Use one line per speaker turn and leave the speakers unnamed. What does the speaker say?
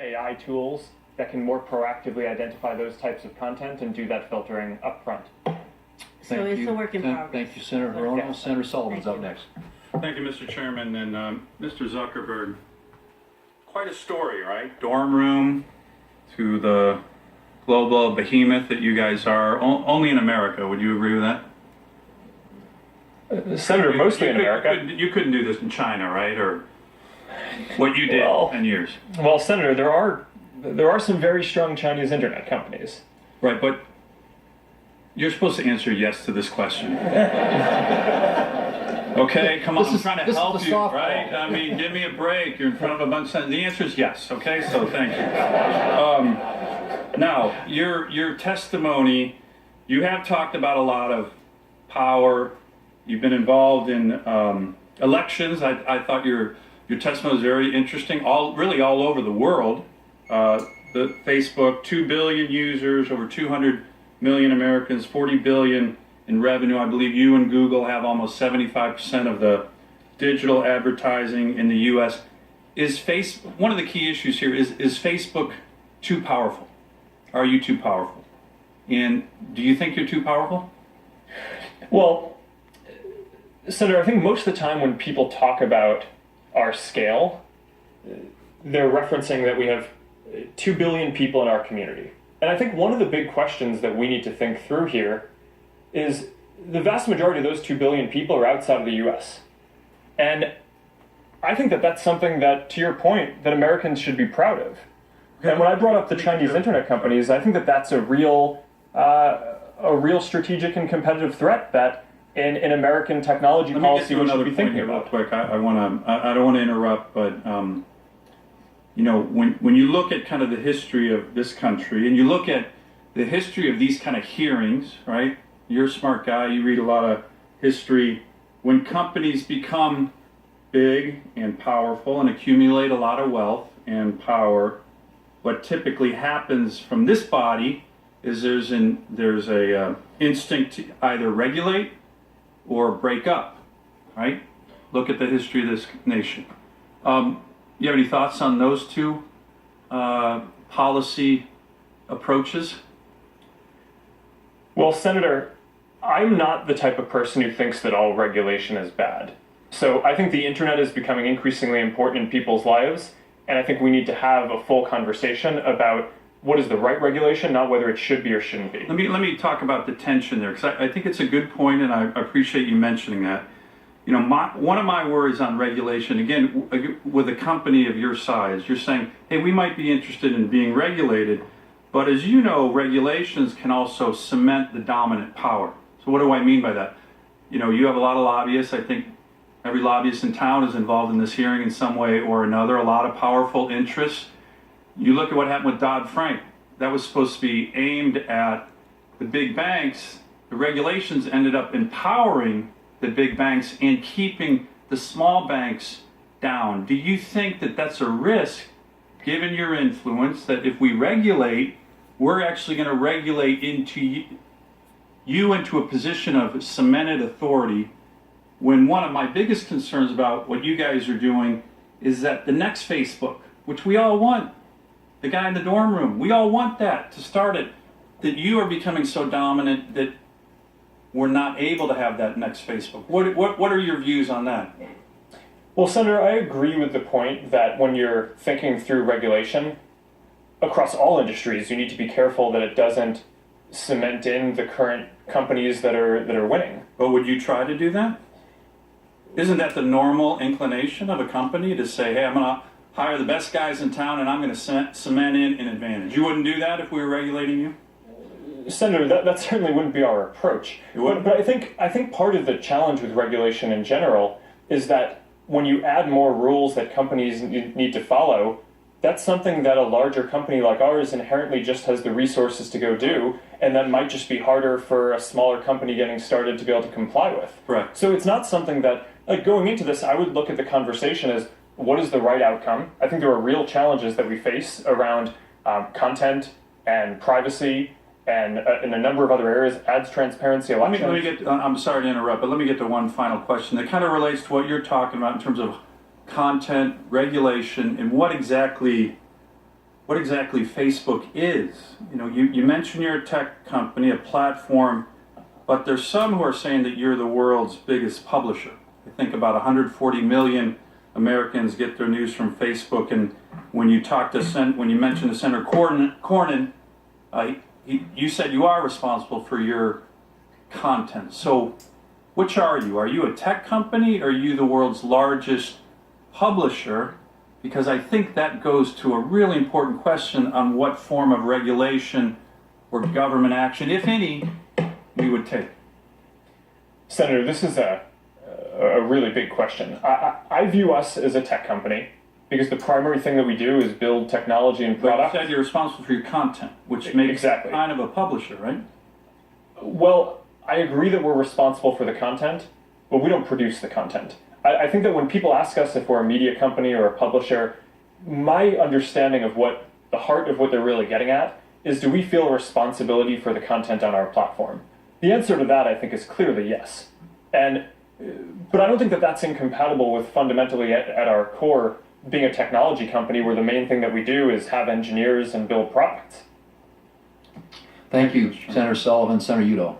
AI tools that can more proactively identify those types of content and do that filtering upfront.
So it's a work in progress.
Thank you, Senator Hirono.
Yeah.
Senator Sullivan's up next.
Thank you, Mr. Chairman. And Mr. Zuckerberg, quite a story, right? Dorm room to the global behemoth that you guys are, only in America. Would you agree with that?
Senator, mostly in America.
You couldn't do this in China, right? Or what you did 10 years.
Well, Senator, there are some very strong Chinese internet companies.
Right, but you're supposed to answer yes to this question. Okay, come on, I'm trying to help you, right? I mean, give me a break. You're in front of a bunch of... The answer is yes, okay? So thank you. Now, your testimony, you have talked about a lot of power. You've been involved in elections. I thought your testimony was very interesting, really all over the world. The Facebook, 2 billion users, over 200 million Americans, 40 billion in revenue. I believe you and Google have almost 75% of the digital advertising in the U.S. One of the key issues here is Facebook too powerful? Are you too powerful? And do you think you're too powerful?
Well, Senator, I think most of the time when people talk about our scale, they're referencing that we have 2 billion people in our community. And I think one of the big questions that we need to think through here is the vast majority of those 2 billion people are outside of the US. And I think that that's something that, to your point, that Americans should be proud of. And when I brought up the Chinese internet companies, I think that that's a real strategic and competitive threat that in American technology policy we should be thinking about.
Real quick, I don't want to interrupt, but you know, when you look at kind of the history of this country, and you look at the history of these kind of hearings, right? You're a smart guy. You read a lot of history. When companies become big and powerful and accumulate a lot of wealth and power, what typically happens from this body is there's a instinct to either regulate or break up, right? Look at the history of this nation. You have any thoughts on those two policy approaches?
Well, Senator, I'm not the type of person who thinks that all regulation is bad. So I think the internet is becoming increasingly important in people's lives, and I think we need to have a full conversation about what is the right regulation, not whether it should be or shouldn't be.
Let me talk about the tension there, because I think it's a good point, and I appreciate you mentioning that. You know, one of my worries on regulation, again, with a company of your size, you're saying, hey, we might be interested in being regulated, but as you know, regulations can also cement the dominant power. So what do I mean by that? You know, you have a lot of lobbyists. I think every lobbyist in town is involved in this hearing in some way or another, a lot of powerful interests. You look at what happened with Dodd-Frank. That was supposed to be aimed at the big banks. The regulations ended up empowering the big banks and keeping the small banks down. Do you think that that's a risk, given your influence, that if we regulate, we're actually going to regulate into you into a position of cemented authority, when one of my biggest concerns about what you guys are doing is that the next Facebook, which we all want, the guy in the dorm room, we all want that to start it, that you are becoming so dominant that we're not able to have that next Facebook. What are your views on that?
Well, Senator, I agree with the point that when you're thinking through regulation across all industries, you need to be careful that it doesn't cement in the current companies that are winning.
But would you try to do that? Isn't that the normal inclination of a company to say, hey, I'm going to hire the best guys in town and I'm going to cement in an advantage? You wouldn't do that if we were regulating you?
Senator, that certainly wouldn't be our approach. But I think part of the challenge with regulation in general is that when you add more rules that companies need to follow, that's something that a larger company like ours inherently just has the resources to go do, and that might just be harder for a smaller company getting started to be able to comply with.
Correct.
So it's not something that, like, going into this, I would look at the conversation as, what is the right outcome? I think there are real challenges that we face around content and privacy and in a number of other areas, ads transparency, elections.
Let me get, I'm sorry to interrupt, but let me get to one final question that kind of relates to what you're talking about in terms of content regulation and what exactly what exactly Facebook is. You know, you mentioned you're a tech company, a platform, but there's some who are saying that you're the world's biggest publisher. I think about 140 million Americans get their news from Facebook, and when you when you mentioned to Senator Cornyn, you said you are responsible for your content. So, which are you? Are you a tech company, or are you the world's largest publisher? Because I think that goes to a really important question on what form of regulation or government action, if any, we would take.
Senator, this is a really big question. I view us as a tech company because the primary thing that we do is build technology and products.
But you said you're responsible for your content, which makes kind of a publisher, right?
Well, I agree that we're responsible for the content, but we don't produce the content. I think that when people ask us if we're a media company or a publisher, my understanding of what the heart of what they're really getting at is, do we feel a responsibility for the content on our platform? The answer to that, I think, is clearly yes. But I don't think that that's incompatible with fundamentally at our core being a technology company where the main thing that we do is have engineers and build products.
Thank you, Senator Sullivan. Senator Udo.